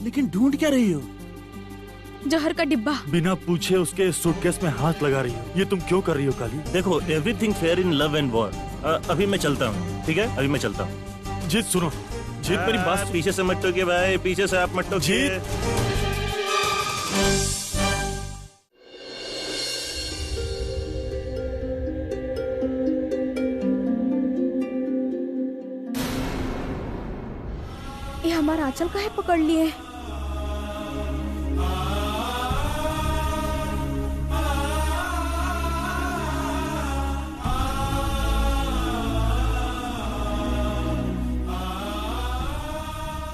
लेकिन ढूंढ क्या रही हो? जहर का डिब्बा। बिना पूछे उसके सूटकेस में हाथ लगा रही हो, ये तुम क्यों कर रही हो काली? देखो, everything fair in love and war. अभी मैं चलता हूँ, ठीक है? अभी मैं चलता हूँ। जीत सुनो, जीत मेरी बात सुनो। पीछे से मत टोकिए भाई, पीछे से आप मत टोकिए। जीत। ये हमारा आंचल काहे पकड़ लिए?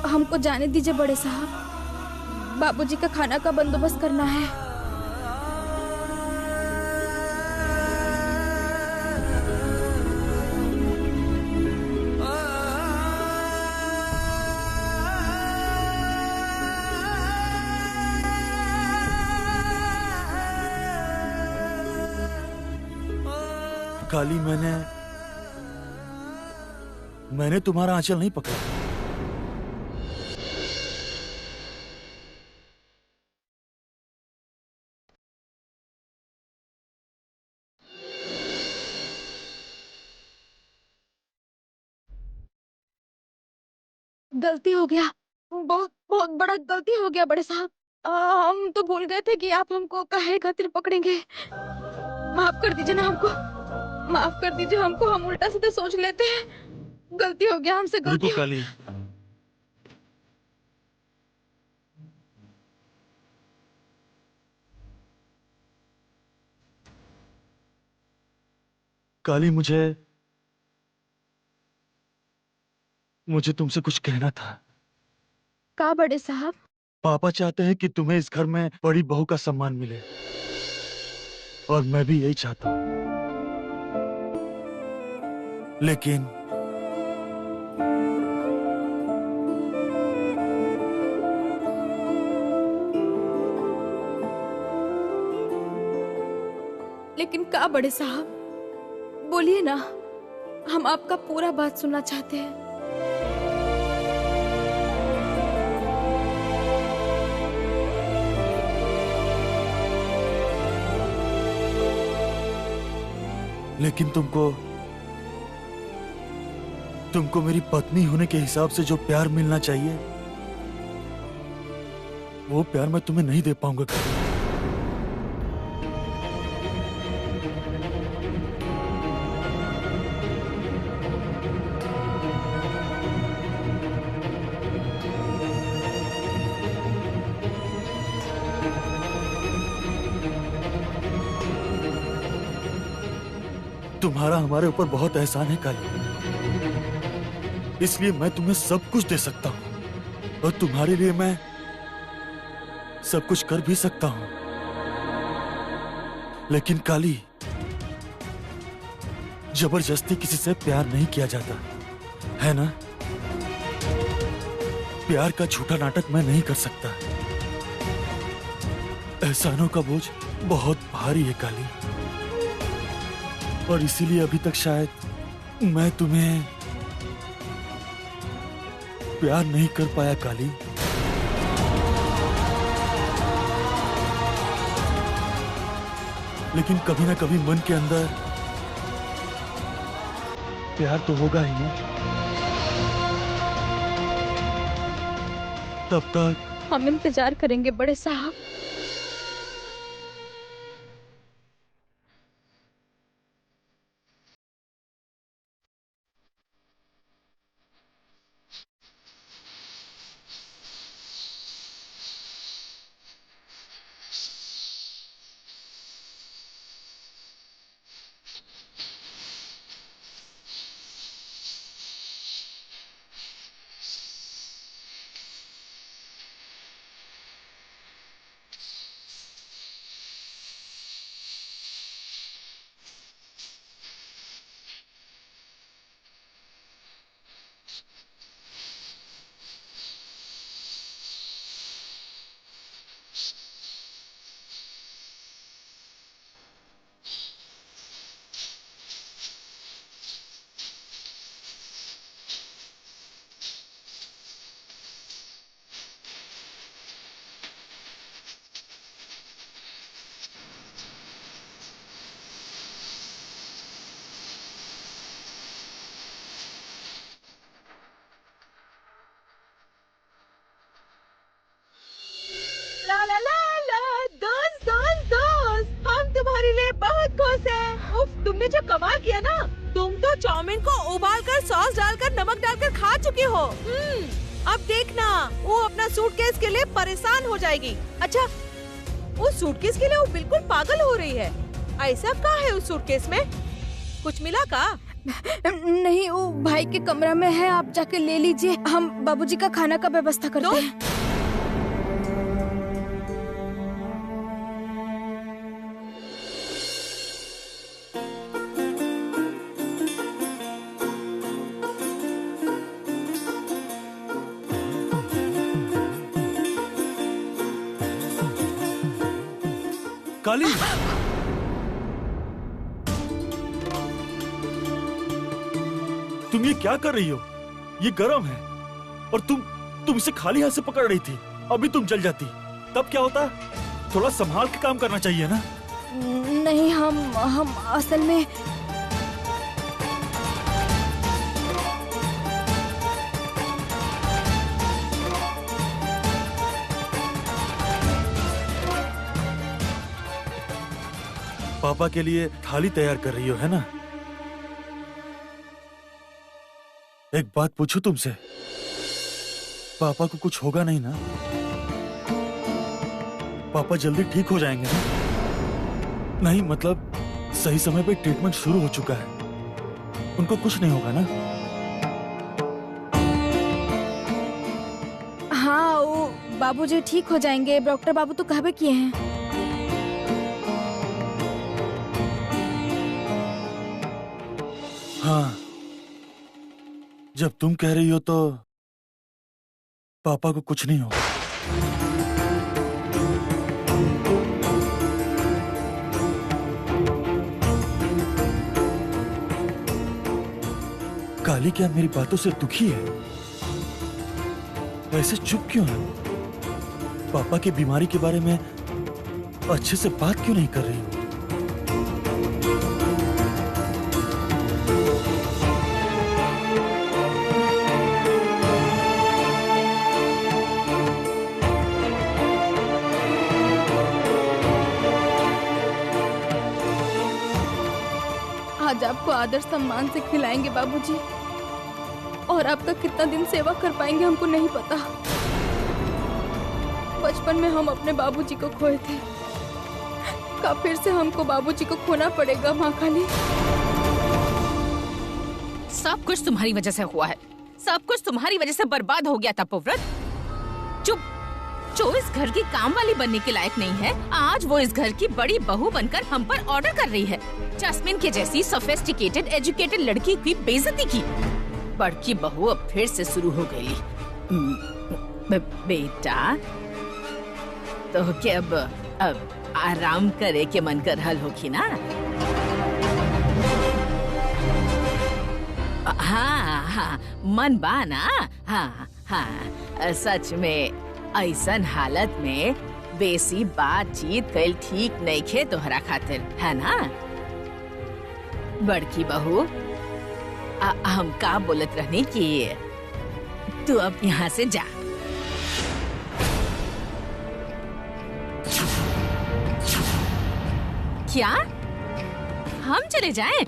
हमको जाने दीजिए बड़े साहब, बाबूजी का खाना का बंदोबस्त करना है। काली, मैंने तुम्हारा आंचल नहीं पकड़ा। गलती हो गया, बहुत बहुत बड़ा गलती हो गया बड़े साहब। हम तो भूल गए थे कि आप हमको काहे खातिर पकड़ेंगे। माफ कर दीजिए ना हमको, माफ कर दीजिए हमको, हम उल्टा सीधा सोच लेते हैं। गलती हो गया हमसे, गलती रुको हो। काली, काली, मुझे तुमसे कुछ कहना था। का बड़े साहब? पापा चाहते हैं कि तुम्हें इस घर में बड़ी बहू का सम्मान मिले, और मैं भी यही चाहता हूं। लेकिन का बड़े साहब, बोलिए ना, हम आपका पूरा बात सुनना चाहते हैं। लेकिन तुमको मेरी पत्नी होने के हिसाब से जो प्यार मिलना चाहिए, वो प्यार मैं तुम्हें नहीं दे पाऊंगा कभी। तुम्हारा हमारे ऊपर बहुत एहसान है काली, इसलिए मैं तुम्हें सब कुछ दे सकता हूं, और तुम्हारे लिए मैं सब कुछ कर भी सकता हूं। लेकिन काली, जबरदस्ती किसी से प्यार नहीं किया जाता है ना। प्यार का झूठा नाटक मैं नहीं कर सकता। एहसानों का बोझ बहुत भारी है काली, और इसीलिए अभी तक शायद मैं तुम्हें प्यार नहीं कर पाया काली। लेकिन कभी ना कभी मन के अंदर प्यार तो होगा ही ना। तब तक हम इंतजार करेंगे बड़े साहब। खुश है। उफ, तुमने जो कमाल किया ना, तुम तो चाउमीन को उबालकर सॉस डालकर नमक डालकर खा चुकी हो। अब देखना, वो अपना सूटकेस के लिए परेशान हो जाएगी। अच्छा, उस सूटकेस के लिए वो बिल्कुल पागल हो रही है। ऐसा क्या है उस सूटकेस में? कुछ मिला का? नहीं, वो भाई के कमरा में है, आप जाके ले लीजिए। हम बाबूजी का खाना का व्यवस्था करते हैं। काली, तुम ये क्या कर रही हो? ये गर्म है और तुम इसे खाली हाथ से पकड़ रही थी। अभी तुम जल जाती, तब क्या होता? थोड़ा संभाल के काम करना चाहिए ना। नहीं, हम असल में पापा के लिए थाली तैयार कर रही हो, है ना? एक बात पूछूं तुमसे, पापा को कुछ होगा नहीं ना? पापा जल्दी ठीक हो जाएंगे ना? नहीं, मतलब सही समय पे ट्रीटमेंट शुरू हो चुका है, उनको कुछ नहीं होगा ना? हाँ, वो बाबूजी ठीक हो जाएंगे, डॉक्टर बाबू तो कहवे किए हैं। हाँ, जब तुम कह रही हो तो पापा को कुछ नहीं होगा। काली क्या मेरी बातों से दुखी है? वैसे चुप क्यों है? पापा की बीमारी के बारे में अच्छे से बात क्यों नहीं कर रही हो? आज आपको आदर सम्मान से खिलाएंगे बाबूजी, और आपका कितना दिन सेवा कर पाएंगे हमको नहीं पता। बचपन में हम अपने बाबूजी को खोए थे, का फिर से हमको बाबूजी को खोना पड़ेगा माँ काली? सब कुछ तुम्हारी वजह से हुआ है, सब कुछ तुम्हारी वजह से बर्बाद हो गया तपोव्रत। जो इस घर की काम वाली बनने के लायक नहीं है, आज वो इस घर की बड़ी बहू बनकर हम पर ऑर्डर कर रही है। जैस्मिन के जैसी सोफिस्टिकेटेड एजुकेटेड लड़की की बेइज्जती की। बड़की बहू अब फिर से शुरू हो गई। बेटा, तो क्या अब आराम करे के मन कर हल होगी ना? हाँ हाँ, मन बाना। हाँ हाँ, सच में ऐसन हालत में बेसी बातचीत कल ठीक नहीं खे तोहरा खातिर, है ना? बड़की बहू, हम का बोलत रहने की तू अब यहाँ से जा। क्या हम चले जाएं?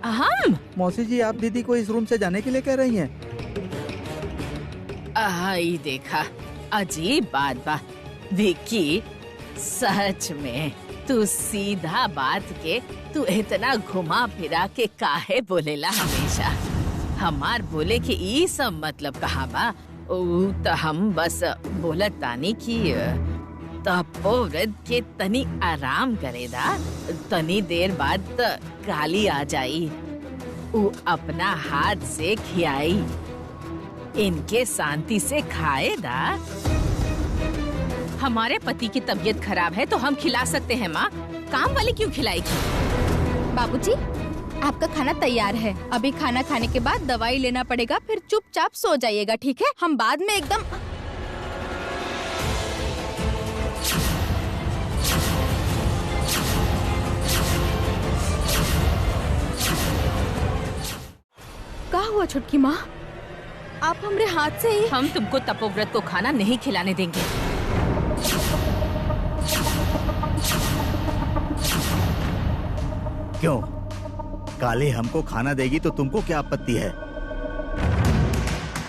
हम? मौसी जी, आप दीदी को इस रूम से जाने के लिए कह रही हैं? आई देखा, अजीब बात बा। विक्की, सच में तू सीधा बात के तू इतना घुमा फिरा के काहे बोलेला हमेशा? हमार बोले के ई सब मतलब कहाँ बा? तो हम बस बोलत तानी की तपोव्रत के तनी आराम करेदा, तनी देर बाद काली आ जाई, उ अपना हाथ से खियाई, इनके शांति से खाएदा। हमारे पति की तबीयत खराब है तो हम खिला सकते हैं माँ, काम वाली क्यों खिलाएगी? बाबूजी, आपका खाना तैयार है। अभी खाना खाने के बाद दवाई लेना पड़ेगा, फिर चुपचाप सो जाइएगा, ठीक है? हम बाद में एकदम क्या हुआ छुटकी माँ? आप हमरे हाथ से ही। हम तुमको तपोव्रत को खाना नहीं खिलाने देंगे। क्यों? काली हमको खाना देगी तो तुमको क्या आपत्ति है?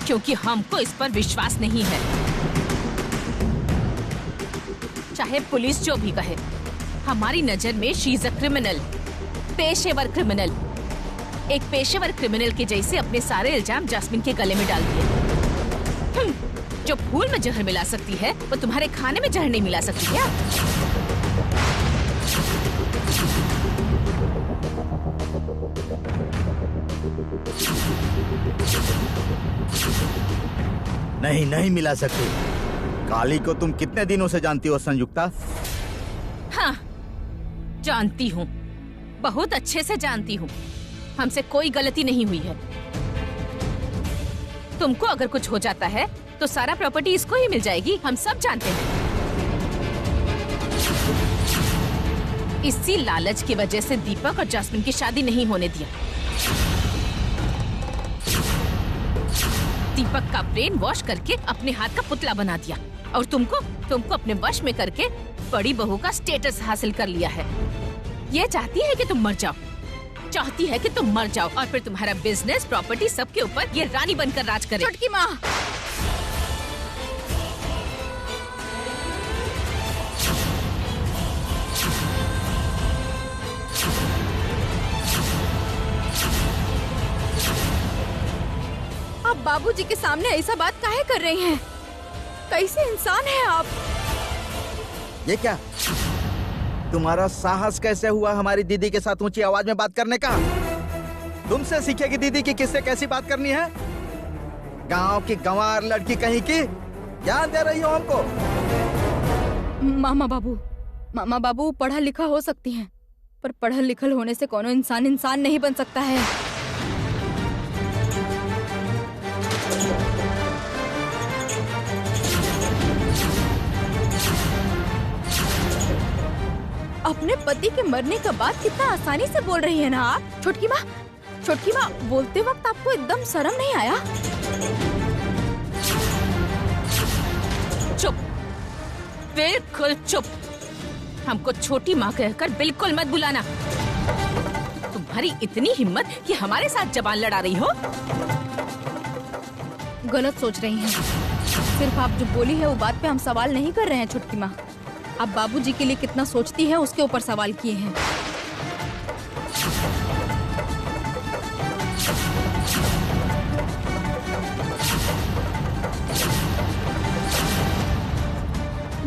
क्योंकि हमको इस पर विश्वास नहीं है। चाहे पुलिस जो भी कहे, हमारी नजर में शी इज अ क्रिमिनल, पेशेवर क्रिमिनल। एक पेशेवर क्रिमिनल के जैसे अपने सारे इल्जाम जैस्मिन के गले में डाल दिए। जो फूल में जहर मिला सकती है, वो तुम्हारे खाने में जहर नहीं मिला सकती क्या? नहीं, नहीं मिला सकती। काली को तुम कितने दिनों से जानती हो संयुक्ता? हाँ, जानती हूँ, बहुत अच्छे से जानती हूँ। हमसे कोई गलती नहीं हुई है। तुमको अगर कुछ हो जाता है तो सारा प्रॉपर्टी इसको ही मिल जाएगी, हम सब जानते हैं। इसी लालच की वजह से दीपक और जैस्मिन की शादी नहीं होने दिया। दीपक का ब्रेन वॉश करके अपने हाथ का पुतला बना दिया, और तुमको अपने वश में करके बड़ी बहू का स्टेटस हासिल कर लिया है। ये चाहती है कि तुम मर जाओ, चाहती है कि तुम मर जाओ, और फिर तुम्हारा बिजनेस, प्रॉपर्टी सबके ऊपर ये रानी बनकर राज करे। छोटकी माँ, आप बाबूजी के सामने ऐसा बात काहे कर रही हैं? कैसे इंसान हैं आप? ये क्या? तुम्हारा साहस कैसे हुआ हमारी दीदी के साथ ऊंची आवाज में बात करने का? तुमसे सीखेगी दीदी की किससे कैसी बात करनी है? गांव की गंवार लड़की कहीं की ज्ञान दे रही हो हमको? मामा बाबू पढ़ा लिखा हो सकती हैं, पर पढ़ल लिखल होने से कोनो इंसान नहीं बन सकता है। अपने पति के मरने के बाद कितना आसानी से बोल रही है ना आप। छोटकी माँ, बोलते वक्त आपको एकदम शर्म नहीं आया? चुप, बिल्कुल चुप। हमको छोटी माँ कहकर बिल्कुल मत बुलाना। तुम्हारी इतनी हिम्मत कि हमारे साथ जबान लड़ा रही हो? गलत सोच रही हैं। सिर्फ आप जो बोली है वो बात पे हम सवाल नहीं कर रहे हैं छोटकी माँ। आप बाबूजी के लिए कितना सोचती है उसके ऊपर सवाल किए हैं।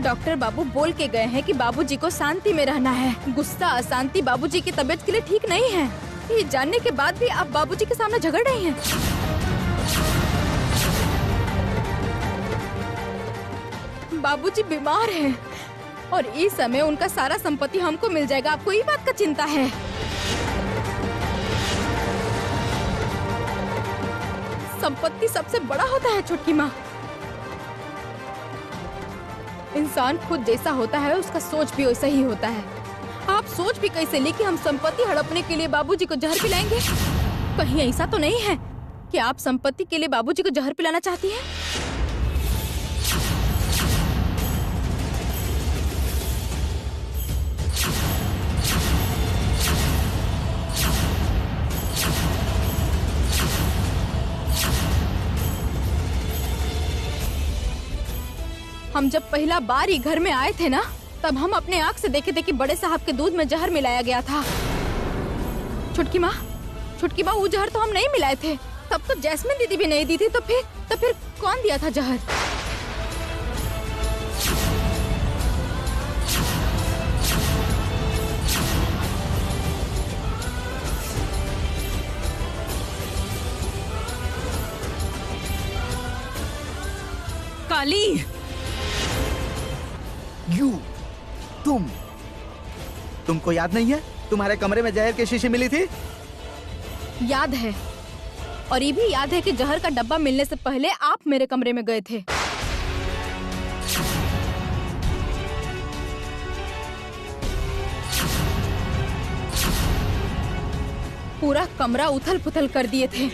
डॉक्टर बाबू बोल के गए हैं कि बाबूजी को शांति में रहना है। गुस्सा, अशांति बाबूजी की तबीयत के लिए ठीक नहीं है। ये जानने के बाद भी आप बाबूजी के सामने झगड़ रही हैं। बाबूजी बीमार हैं और इस समय उनका सारा संपत्ति हमको मिल जाएगा। आपको ये बात का चिंता है? संपत्ति सबसे बड़ा होता है छोटकी माँ। इंसान खुद जैसा होता है उसका सोच भी वैसा ही होता है। आप सोच भी कैसे ली कि हम संपत्ति हड़पने के लिए बाबूजी को जहर पिलाएंगे? कहीं ऐसा तो नहीं है कि आप संपत्ति के लिए बाबूजी को जहर पिलाना चाहती हैं? हम जब पहला बार ही घर में आए थे ना, तब हम अपने आँख से देखे थे कि बड़े साहब के दूध में जहर मिलाया गया था। छुटकी माँ, वो जहर तो हम नहीं मिलाए थे। तब तो जैस्मिन दीदी भी नहीं दी थी। तो फिर कौन दिया था जहर? काली, तुमको याद नहीं है तुम्हारे कमरे में जहर की शीशी मिली थी? याद है, और ये भी याद है कि जहर का डब्बा मिलने से पहले आप मेरे कमरे में गए थे। पूरा कमरा उथल पुथल कर दिए थे।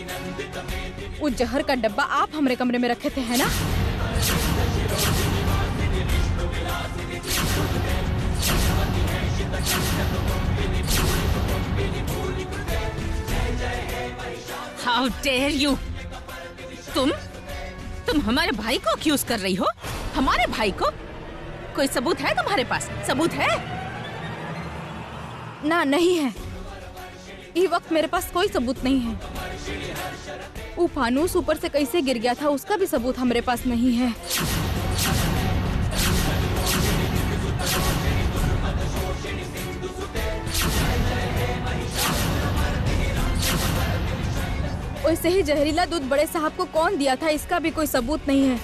वो जहर का डब्बा आप हमारे कमरे में रखे थे, है ना? How dare you! तुम हमारे भाई को अक्यूज कर रही हो? हमारे भाई को? कोई सबूत है तुम्हारे पास? सबूत है? ना, नहीं है। इस वक्त मेरे पास कोई सबूत नहीं है। वो फानूस ऊपर से कैसे गिर गया था उसका भी सबूत हमारे पास नहीं है। वैसे ही जहरीला दूध बड़े साहब को कौन दिया था इसका भी कोई सबूत नहीं है।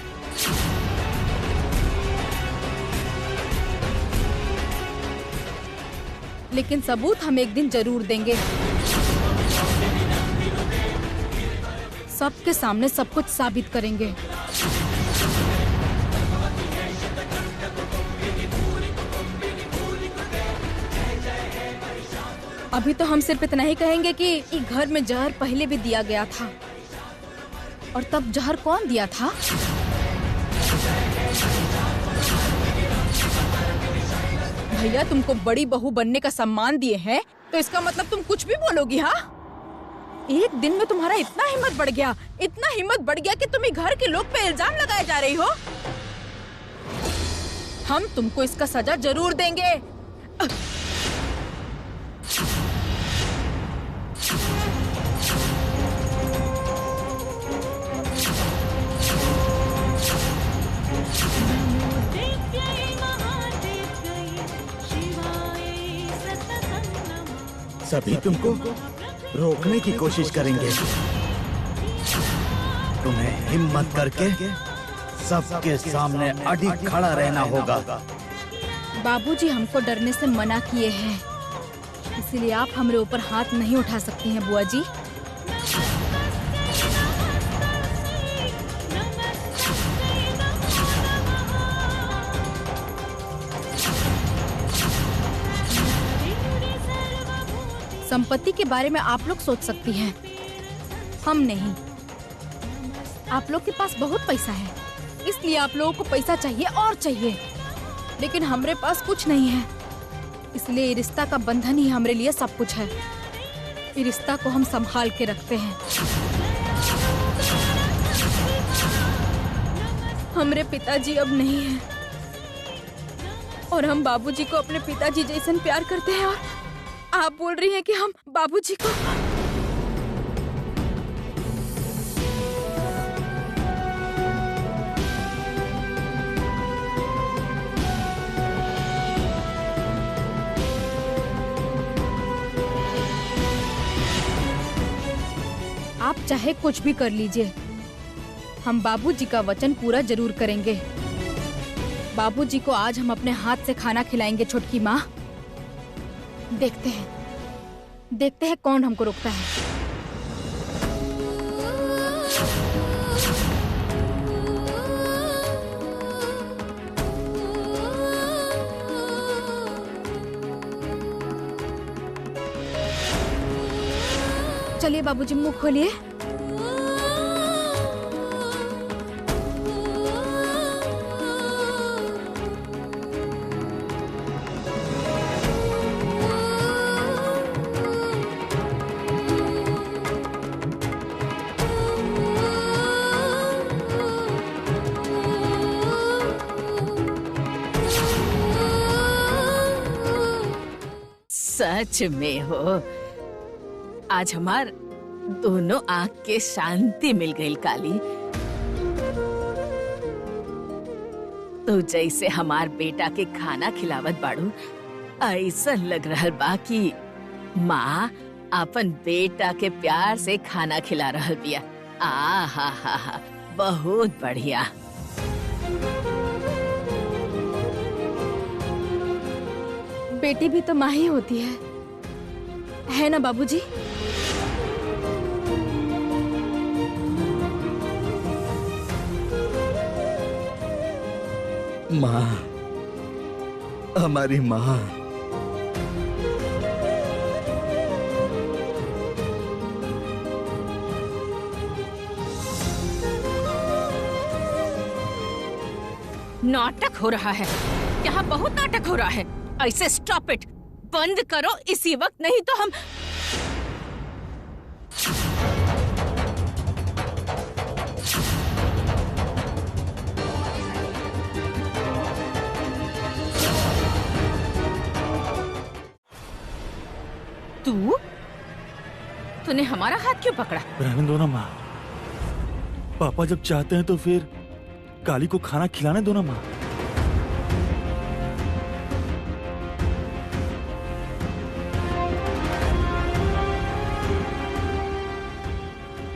लेकिन सबूत हम एक दिन जरूर देंगे। सबके सामने सब कुछ साबित करेंगे। अभी तो हम सिर्फ इतना ही कहेंगे कि इस घर में जहर पहले भी दिया गया था। और तब जहर कौन दिया था? भैया तुमको बड़ी बहू बनने का सम्मान दिए हैं तो इसका मतलब तुम कुछ भी बोलोगी? हाँ, एक दिन में तुम्हारा इतना हिम्मत बढ़ गया, इतना हिम्मत बढ़ गया कि तुम ही घर के लोग पे इल्जाम लगाए जा रही हो। हम तुमको इसका सजा जरूर देंगे। सभी तुमको रोकने की कोशिश करेंगे। तुम्हें हिम्मत करके सबके सामने अड़ी खड़ा रहना होगा। बाबूजी हमको डरने से मना किए हैं, इसलिए आप हमारे ऊपर हाथ नहीं उठा सकती हैं बुआ जी। संपत्ति के बारे में आप लोग सोच सकती हैं, हम नहीं। आप लोग के पास बहुत पैसा है, इसलिए आप लोगों को पैसा चाहिए और चाहिए, लेकिन हमारे पास कुछ नहीं है। इसलिए ये रिश्ता का बंधन ही हमारे लिए सब कुछ है। ये रिश्ता को हम संभाल के रखते हैं। हमारे पिताजी अब नहीं है और हम बाबूजी को अपने पिताजी जैसन प्यार करते हैं। और आप बोल रही हैं कि हम बाबूजी को... आप चाहे कुछ भी कर लीजिए, हम बाबूजी का वचन पूरा जरूर करेंगे। बाबूजी को आज हम अपने हाथ से खाना खिलाएंगे छोटकी माँ। देखते हैं कौन हमको रोकता है। चलिए बाबूजी मुंह खोलिए। सच में हो, आज हमार दोनों आँख के शांति मिल गई काली। तो जैसे हमार बेटा के खाना खिलावत बाड़ू, ऐसा लग रहल बा कि माँ अपन बेटा के प्यार से खाना खिला रहल बिया। आ हा, बहुत बढ़िया। बेटी भी तो माँ ही होती है ना बाबूजी? माँ, हमारी माँ। नाटक हो रहा है यहाँ, बहुत नाटक हो रहा है। ऐसे स्टॉप इट, बंद करो इसी वक्त, नहीं तो हम। तूने हमारा हाथ क्यों पकड़ा? रहने दो ना माँ, पापा जब चाहते हैं तो फिर काली को खाना खिलाने दो ना माँ।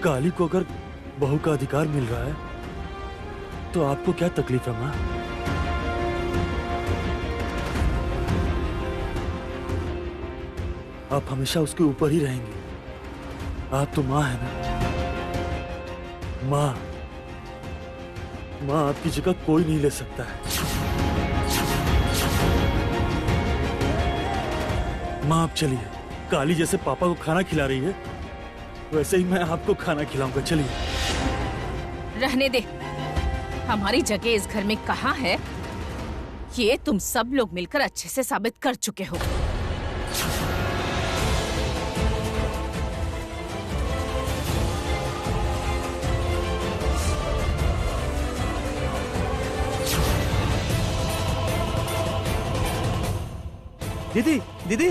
काली को अगर बहू का अधिकार मिल रहा है तो आपको क्या तकलीफ है माँ? आप हमेशा उसके ऊपर ही रहेंगे। आप तो माँ है ना। माँ, माँ आपकी जगह कोई नहीं ले सकता है। माँ आप चलिए, काली जैसे पापा को खाना खिला रही है वैसे ही मैं आपको खाना खिलाऊंगा। चलिए। रहने दे, हमारी जगह इस घर में कहाँ है ये तुम सब लोग मिलकर अच्छे से साबित कर चुके हो। दीदी, दीदी,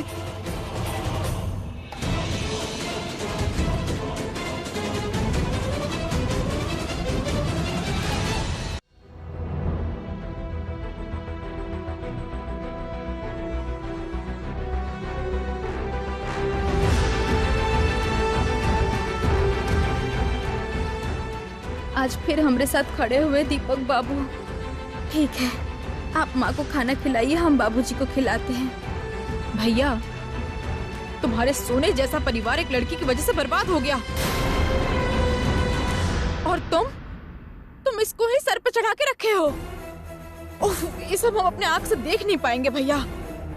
आज फिर हमरे साथ खड़े हुए दीपक बाबू। ठीक है, आप माँ को खाना खिलाइए, हम बाबूजी को खिलाते हैं। भैया, तुम्हारे सोने जैसा परिवार एक लड़की की वजह से बर्बाद हो गया, और तुम इसको ही सर पे चढ़ा के रखे हो। उफ, ये सब हम अपने आँख से देख नहीं पाएंगे भैया,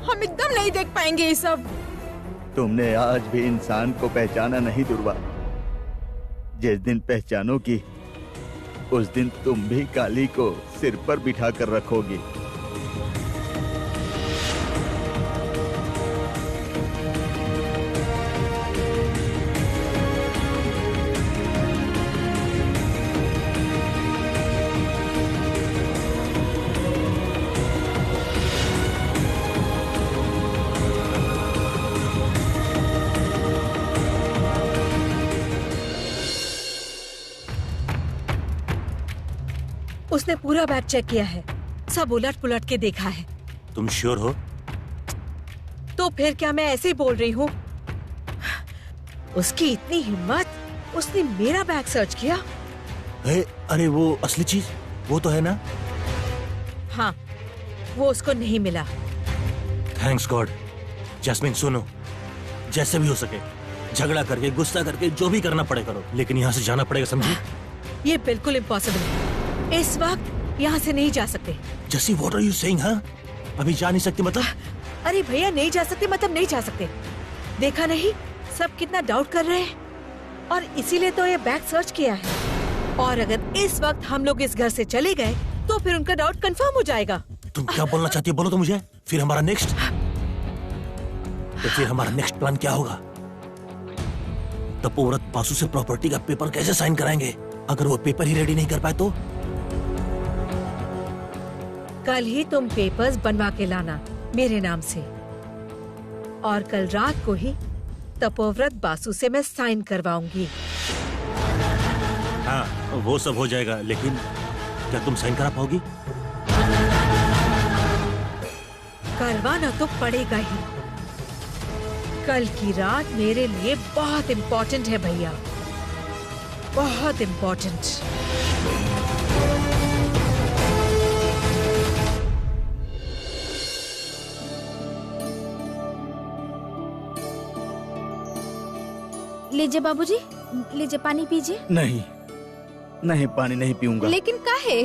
हम एकदम नहीं देख पाएंगे ये सब। तुमने आज भी इंसान को पहचाना नहीं दुर्वा। जिस दिन पहचानोगी उस दिन तुम भी काली को सिर पर बिठा कर रखोगी। उसने पूरा बैग चेक किया है, सब उलट पुलट के देखा है। तुम श्योर हो? तो फिर क्या मैं ऐसे ही बोल रही हूँ? उसकी इतनी हिम्मत, उसने मेरा बैग सर्च किया। अरे वो असली चीज वो तो है ना? हाँ, वो उसको नहीं मिला। Thanks God. जैस्मिन सुनो, जैसे भी हो सके झगड़ा करके, गुस्सा करके, जो भी करना पड़े करो, लेकिन यहाँ से जाना पड़ेगा, समझी? ये बिल्कुल इम्पॉसिबल है। इस वक्त यहाँ से नहीं जा सकते। जैसी व्हाट आर यू सेइंग? हाँ, अभी जा नहीं सकती मतलब? अरे भैया, नहीं जा सकते मतलब नहीं जा सकते। देखा नहीं सब कितना डाउट कर रहे हैं, और इसीलिए तो ये बैग सर्च किया है। और अगर इस वक्त हम लोग इस घर से चले गए तो फिर उनका डाउट कंफर्म हो जाएगा। तुम क्या बोलना चाहती है बोलो तो मुझे। फिर हमारा नेक्स्ट प्लान क्या होगा? तपोव्रत बासु से प्रॉपर्टी का पेपर कैसे साइन कराएंगे? अगर वो पेपर ही रेडी नहीं कर पाए तो? कल ही तुम पेपर्स बनवा के लाना मेरे नाम से, और कल रात को ही तपोव्रत बासु से मैं साइन करवाऊंगी। हाँ, वो सब हो जाएगा, लेकिन क्या तुम साइन करा पाओगी? करवाना तो पड़ेगा ही। कल की रात मेरे लिए बहुत इम्पोर्टेंट है भैया, बहुत इम्पोर्टेंट। लीजिए बाबूजी, लीजिए पानी पीजिए। नहीं, नहीं, पानी नहीं पीऊंगा। लेकिन काहे?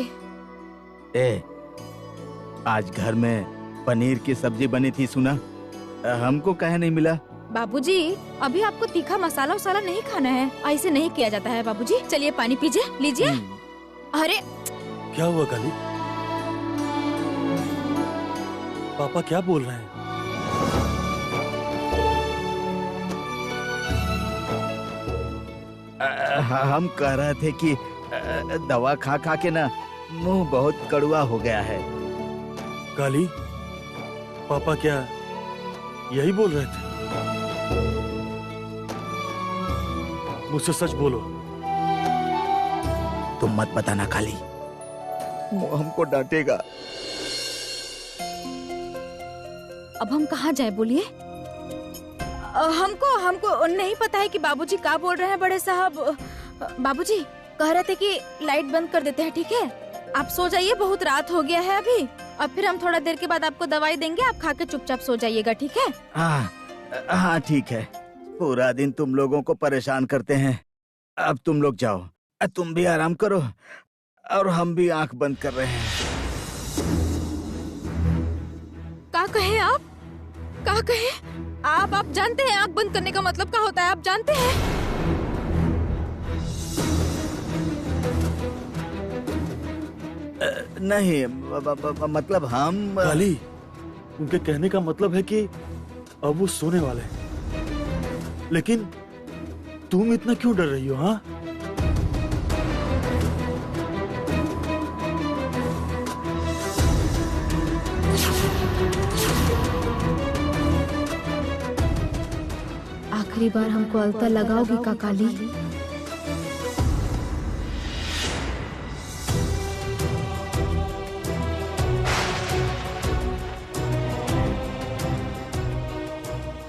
आज घर में पनीर की सब्जी बनी थी, सुना? हमको काहे नहीं मिला? बाबूजी, अभी आपको तीखा मसाला वसाला नहीं खाना है, ऐसे नहीं किया जाता है बाबूजी। चलिए पानी पीजिए, लीजिए। अरे क्या हुआ काली? पापा क्या बोल रहे हैं? हम कह रहे थे कि दवा खा खा के ना मुंह बहुत कड़वा हो गया है। काली, पापा क्या यही बोल रहे थे? मुझसे सच बोलो। तुम मत बताना काली, वो हमको डांटेगा। अब हम कहाँ जाए बोलिए? हमको नहीं पता है कि बाबूजी क्या बोल रहे हैं बड़े साहब। बाबूजी कह रहे थे कि लाइट बंद कर देते हैं, ठीक है? आप सो जाइए, बहुत रात हो गया है अभी। अब फिर हम थोड़ा देर के बाद आपको दवाई देंगे, आप खा के चुपचाप सो जाइएगा, ठीक है? हाँ ठीक है। पूरा दिन तुम लोगों को परेशान करते हैं। अब तुम लोग जाओ, तुम भी आराम करो और हम भी आंख बंद कर रहे हैं। क्या कहे आप? क्या कहे आप जानते हैं आंख बंद करने का मतलब क्या होता है? आप जानते हैं? नहीं, मतलब हम काली, उनके कहने का मतलब है कि अब वो सोने वाले हैं। लेकिन तुम इतना क्यों डर रही हो? हाँ, आखिरी बार हमको अलता लगाओगी का काली?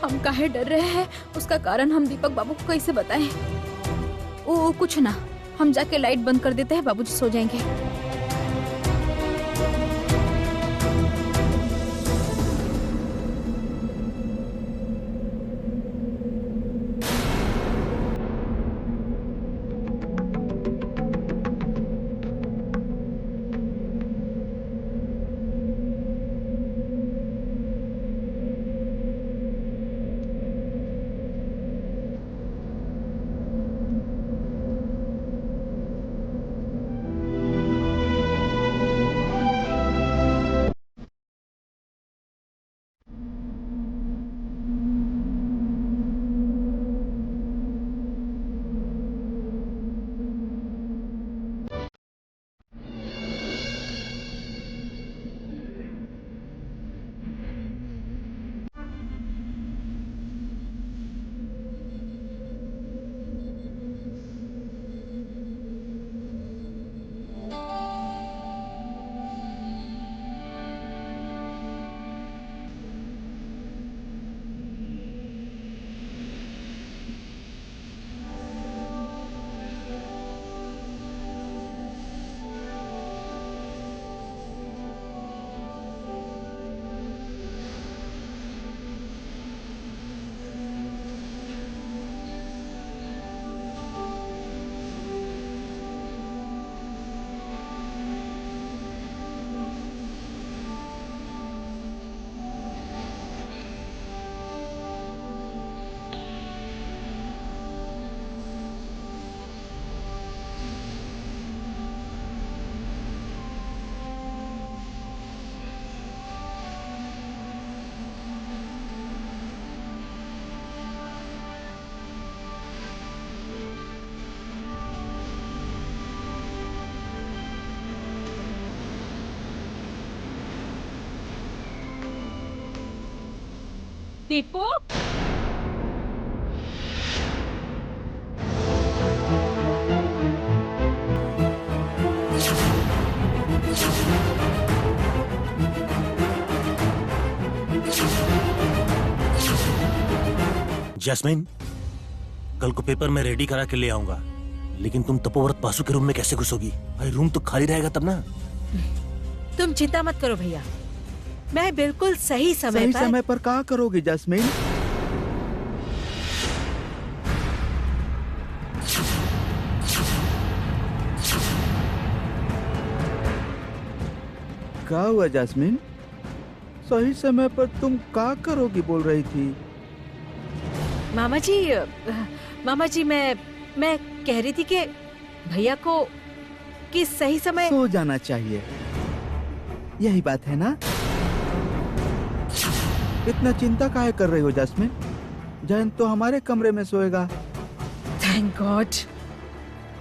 हम काहे डर रहे हैं, उसका कारण हम दीपक बाबू को कैसे बताएं? ओ कुछ ना, हम जाके लाइट बंद कर देते हैं, बाबूजी सो जाएंगे। दीपू, जैस्मिन, कल को पेपर में रेडी करा के ले आऊंगा, लेकिन तुम तपोव्रत बासु के रूम में कैसे घुसोगी? भाई रूम तो खाली रहेगा तब ना। तुम चिंता मत करो भैया, मैं बिल्कुल सही समय पर क्या करोगी जैस्मिन? क्या हुआ जैस्मिन? सही समय पर तुम क्या करोगी बोल रही थी? मामा जी मैं कह रही थी कि भैया को कि सही समय सो जाना चाहिए, यही बात है ना? इतना चिंता काहे कर रही हो जैस्मिन? जयंत तो हमारे कमरे में सोएगा। थैंक गॉड,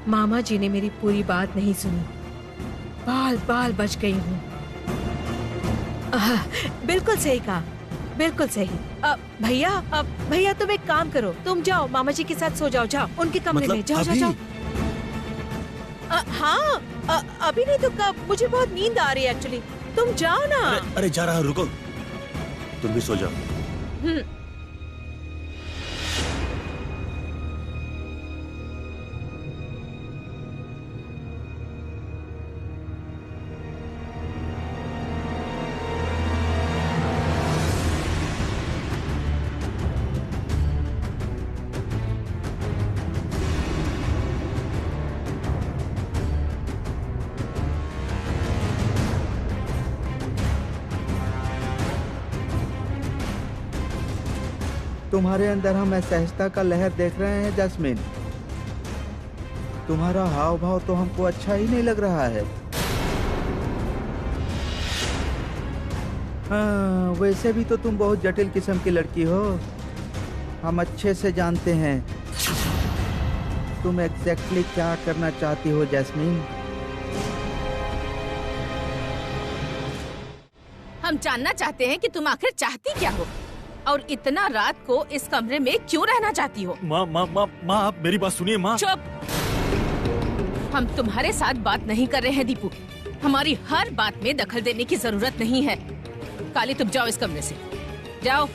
मामा जी ने मेरी पूरी बात नहीं सुनी, बाल बाल बच गई हूँ। बिल्कुल सही कहा, बिल्कुल सही। भैया तुम एक काम करो, तुम जाओ मामा जी के साथ सो जाओ, जाओ उनके कमरे में जाओ, जाओ। हाँ अभी नहीं तो कब? मुझे बहुत नींद आ रही है एक्चुअली, तुम जाओ ना। अरे जा रहा, रुको, तुम भी सो जाओ। तुम्हारे अंदर हम असहजता का लहर देख रहे हैं जैस्मिन। तुम्हारा हाव भाव तो हमको अच्छा ही नहीं लग रहा है। हाँ, वैसे भी तो तुम बहुत जटिल किस्म की लड़की हो, हम अच्छे से जानते हैं तुम एग्जैक्टली क्या करना चाहती हो जैस्मिन। हम जानना चाहते हैं कि तुम आखिर चाहती क्या हो और इतना रात को इस कमरे में क्यों रहना चाहती हो? माँ माँ माँ माँ, आप मेरी बात सुनिए माँ। चुप! हम तुम्हारे साथ बात नहीं कर रहे हैं दीपू। हमारी हर बात में दखल देने की जरूरत नहीं है। काली तुम जाओ इस कमरे से, जाओ।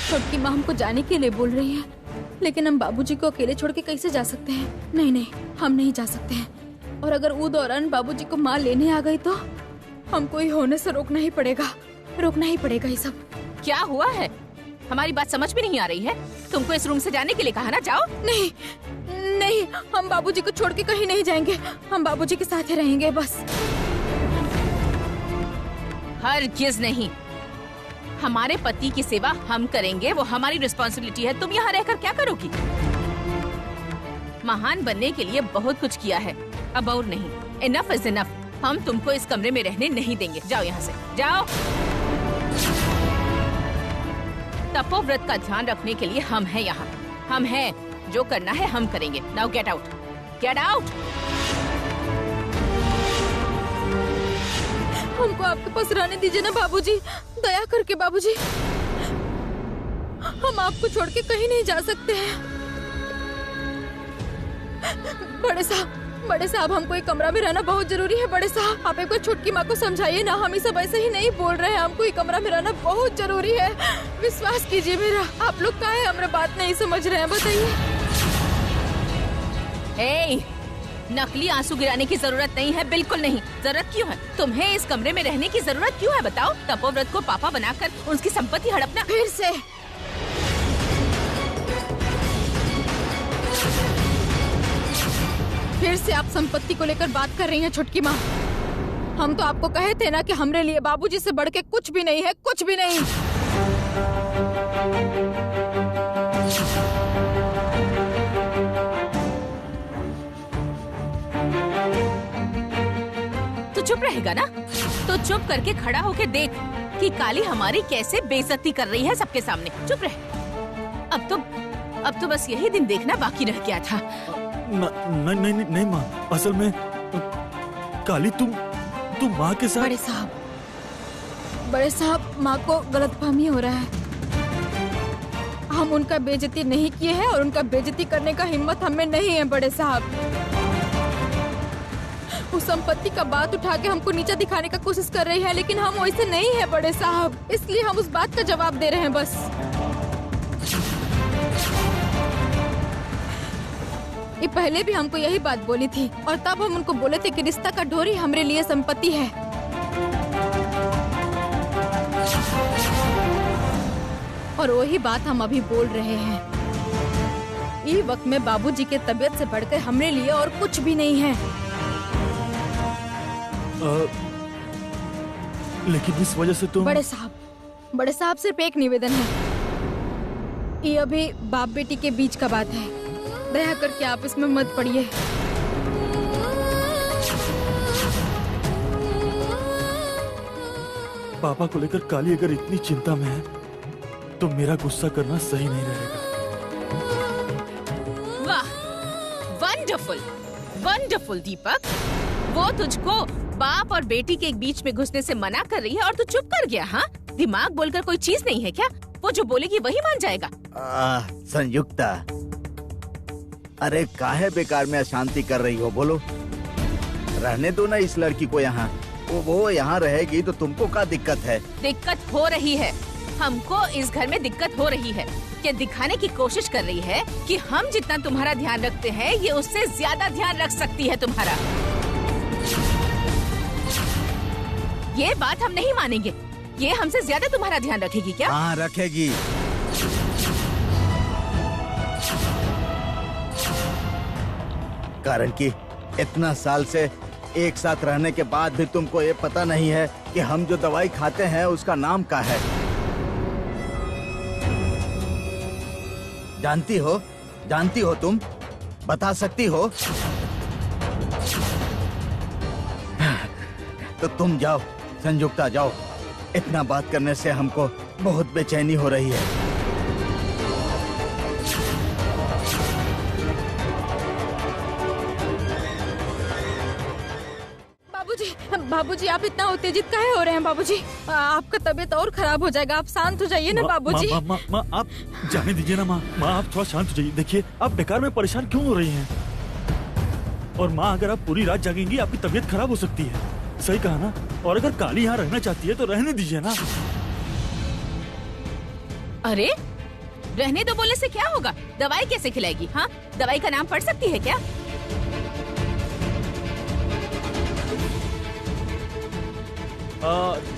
छोटकी माँ हमको जाने के लिए बोल रही है, लेकिन हम बाबूजी को अकेले छोड़ के कैसे जा सकते हैं? नहीं नहीं, हम नहीं जा सकते हैं। और अगर वो दौरान बाबूजी को माँ लेने आ गई तो हमको ही होने से रोकना ही पड़ेगा, रोकना ही पड़ेगा ये सब। क्या हुआ है? हमारी बात समझ में नहीं आ रही है? तुमको इस रूम से जाने के लिए कहा ना, जाओ। नहीं नहीं, हम बाबूजी को छोड़ के कहीं नहीं जाएंगे, हम बाबूजी के साथ ही रहेंगे बस। हरगिज़ नहीं। हमारे पति की सेवा हम करेंगे, वो हमारी रिस्पॉन्सिबिलिटी है। तुम यहाँ रहकर क्या करोगी? महान बनने के लिए बहुत कुछ किया है, अब और नहीं। Enough is enough. हम तुमको इस कमरे में रहने नहीं देंगे। जाओ यहाँ से, जाओ। तपोव्रत का ध्यान रखने के लिए हम हैं यहाँ, हम हैं। जो करना है हम करेंगे। Now get out, get out. हमको आपके पास रहने दीजिए ना बाबूजी, दया करके बाबूजी। हम आपको छोड़ के कहीं नहीं जा सकते हैं। बड़े साहब हमको एक कमरा में रहना बहुत जरूरी है। बड़े साहब आप एक बार छोटकी माँ को समझाइए ना, हम ये सब ऐसे ही नहीं बोल रहे हैं। हमको एक कमरा में रहना बहुत जरूरी है, विश्वास कीजिए मेरा। आप लोग काहे हमारी बात नहीं समझ रहे हैं, बताइए। नकली आंसू गिराने की जरूरत नहीं है, बिल्कुल नहीं। जरूरत क्यों है? तुम्हें इस कमरे में रहने की जरूरत क्यों है, बताओ? तपोव्रत को पापा बनाकर उसकी संपत्ति हड़पना। फिर से आप संपत्ति को लेकर बात कर रही हैं छोटकी माँ। हम तो आपको कहे थे ना कि हमरे लिए बाबूजी से बढ़ के कुछ भी नहीं है, कुछ भी नहीं। तो चुप रहेगा ना? तो चुप करके खड़ा होके देख कि काली हमारी कैसे बेइज्जती कर रही है सबके सामने। चुप रहे। अब तो बस यही दिन देखना बाकी रह गया था। नहीं माँ, असल में काली तुम माँ के साथ। बड़े साहब माँ को गलतफहमी हो रहा है। हम उनका बेइज्जती नहीं किए हैं और उनका बेइज्जती करने का हिम्मत हमें नहीं है बड़े साहब। उस संपत्ति का बात उठा के हमको नीचा दिखाने का कोशिश कर रही है, लेकिन हम वैसे नहीं है बड़े साहब, इसलिए हम उस बात का जवाब दे रहे हैं बस। ये पहले भी हमको यही बात बोली थी और तब हम उनको बोले थे कि रिश्ता का डोरी हमारे लिए संपत्ति है। और वही बात हम अभी बोल रहे हैं। ये वक्त में बाबूजी के तबीयत से बढ़कर हमारे लिए और कुछ भी नहीं है। लेकिन इस वजह से तुम। बड़े साहब सिर्फ एक निवेदन है। ये अभी बाप बेटी के बीच का बात है, दया करके आप इसमें मत पड़िए। पापा को लेकर काली अगर इतनी चिंता में है तो मेरा गुस्सा करना सही नहीं रहेगा। वाह, वंडरफुल वंडरफुल दीपक। वो तुझको बाप और बेटी के बीच में घुसने से मना कर रही है और तू चुप कर गया। हाँ, दिमाग बोलकर कोई चीज नहीं है क्या? वो जो बोलेगी वही मान जाएगा। संयुक्ता, अरे काहे बेकार में अशांति कर रही हो? बोलो, रहने दो ना इस लड़की को यहाँ। वो यहाँ रहेगी तो तुमको क्या दिक्कत है? दिक्कत हो रही है, हमको इस घर में दिक्कत हो रही है। ये दिखाने की कोशिश कर रही है कि हम जितना तुम्हारा ध्यान रखते हैं ये उससे ज्यादा ध्यान रख सकती है तुम्हारा। ये बात हम नहीं मानेंगे। ये हमसे ज्यादा तुम्हारा ध्यान रखेगी क्या? हाँ, रखेगी। कारण कि इतना साल से एक साथ रहने के बाद भी तुमको ये पता नहीं है कि हम जो दवाई खाते हैं उसका नाम क्या है। जानती हो तुम? बता सकती हो? तो तुम जाओ संयुक्ता, जाओ। इतना बात करने से हमको बहुत बेचैनी हो रही है। बाबूजी, आप इतना उत्तेजित काहे हो रहे हैं? बाबूजी, आपका तबीयत और खराब हो जाएगा। आप शांत हो जाइए ना बाबूजी। माँ, आप जाने दीजिए ना। माँ, आप थोड़ा शांत हो जाइए। देखिए, आप बेकार में परेशान क्यों हो रही हैं? और माँ, अगर आप पूरी रात जागेंगी आपकी तबीयत खराब हो सकती है। सही कहा ना? और अगर काली यहाँ रहना चाहती है तो रहने दीजिए ना। अरे, रहने दो बोलने से क्या होगा? दवाई कैसे खिलाएगी? हाँ, दवाई का नाम पढ़ सकती है क्या?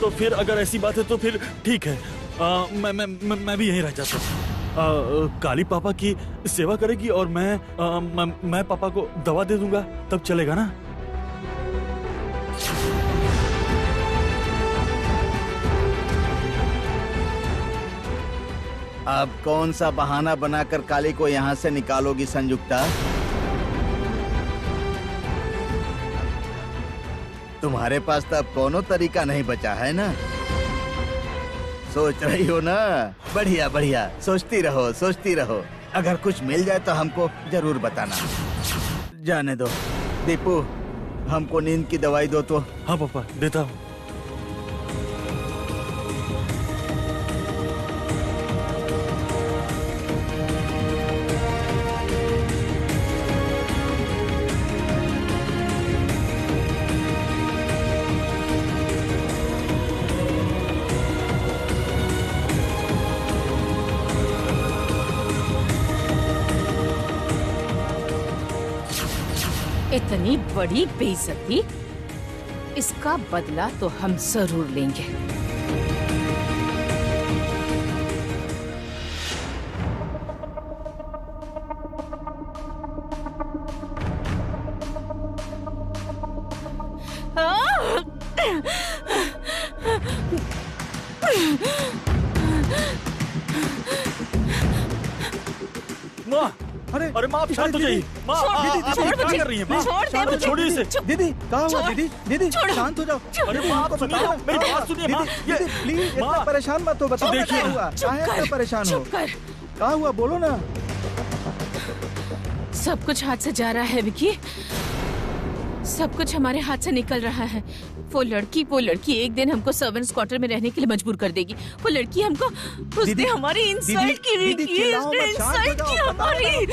तो फिर अगर ऐसी बात है तो फिर ठीक है। मैं भी यहीं रह जाता हूँ। काली पापा की सेवा करेगी और मैं पापा को दवा दे दूंगा, तब चलेगा ना? अब कौन सा बहाना बनाकर काली को यहाँ से निकालोगी संयुक्ता? तुम्हारे पास तो अब कोनो तरीका नहीं बचा है ना? सोच रही हो ना? बढ़िया बढ़िया, सोचती रहो। अगर कुछ मिल जाए तो हमको जरूर बताना। जाने दो दीपू, हमको नींद की दवाई दो तो। हाँ पापा, देता हूँ। इतनी बड़ी बेइज्जती, इसका बदला तो हम जरूर लेंगे। माँ, अरे माँ, आप शांत हो जाइए। माँ, क्या कर रही है? माँ, छोड़िए इसे। दीदी, क्या हुआ? दीदी शांत हो जाओ। अरे माँ, आप सुनिए, मेरी बात सुनिए। माँ, दीदी प्लीज इतना परेशान मत हो। बताओ देखिए, क्या हुआ? काहे इतना परेशान हो? क्या हुआ? बोलो ना। सब कुछ हाथ से जा रहा है विकी, सब कुछ हमारे हाथ से निकल रहा है। वो लड़की एक दिन हमको सर्वेंट्स क्वार्टर में रहने के लिए मजबूर कर देगी। वो लड़की हमको उसने हमारी इंसल्ट की हमारी।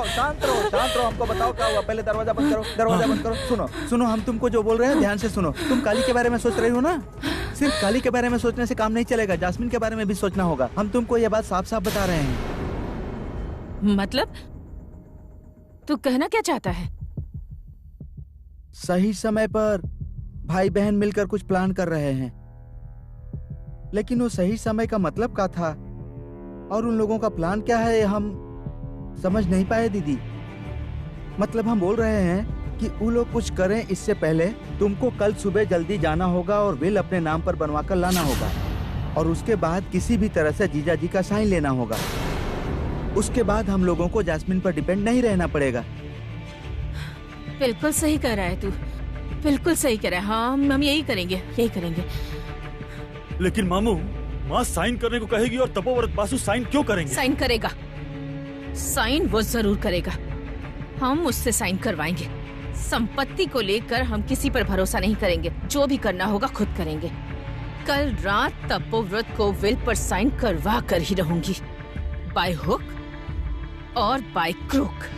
शांत रहो। हमको बताओ क्या हुआ? पहले दरवाजा बंद करो। सुनो, हम तुमको जो बोल रहे हैं ध्यान से सुनो। तुम काली के बारे में सोच रही हो ना? सिर्फ काली के बारे में सोचने से काम नहीं चलेगा, जास्मिन के बारे में भी सोचना होगा। हम तुमको ये बात साफ साफ बता रहे हैं। मतलब तू कहना क्या चाहता है? सही समय पर भाई बहन मिलकर कुछ प्लान कर रहे हैं, लेकिन वो सही समय का मतलब क्या था और उन लोगों का प्लान क्या है हम समझ नहीं पाए दीदी। मतलब हम बोल रहे हैं कि वो लोग कुछ करें इससे पहले तुमको कल सुबह जल्दी जाना होगा और विल अपने नाम पर बनवा कर लाना होगा, और उसके बाद किसी भी तरह से जीजा जी का साइन लेना होगा। उसके बाद हम लोगों को जैस्मिन पर डिपेंड नहीं रहना पड़ेगा। बिल्कुल सही कह रहा है तू, बिल्कुल सही कह रहा है। हाँ, हम यही करेंगे। लेकिन मामू, माँ साइन करने को कहेगी और तपोव्रत बासु साइन क्यों करेंगे? साइन करेगा, साइन वो जरूर करेगा। हम उससे साइन करवाएंगे। संपत्ति को लेकर हम किसी पर भरोसा नहीं करेंगे, जो भी करना होगा खुद करेंगे। कल रात तपोव्रत को विल पर साइन करवा कर ही रहूंगी, बाय हुक और बाय क्रूक।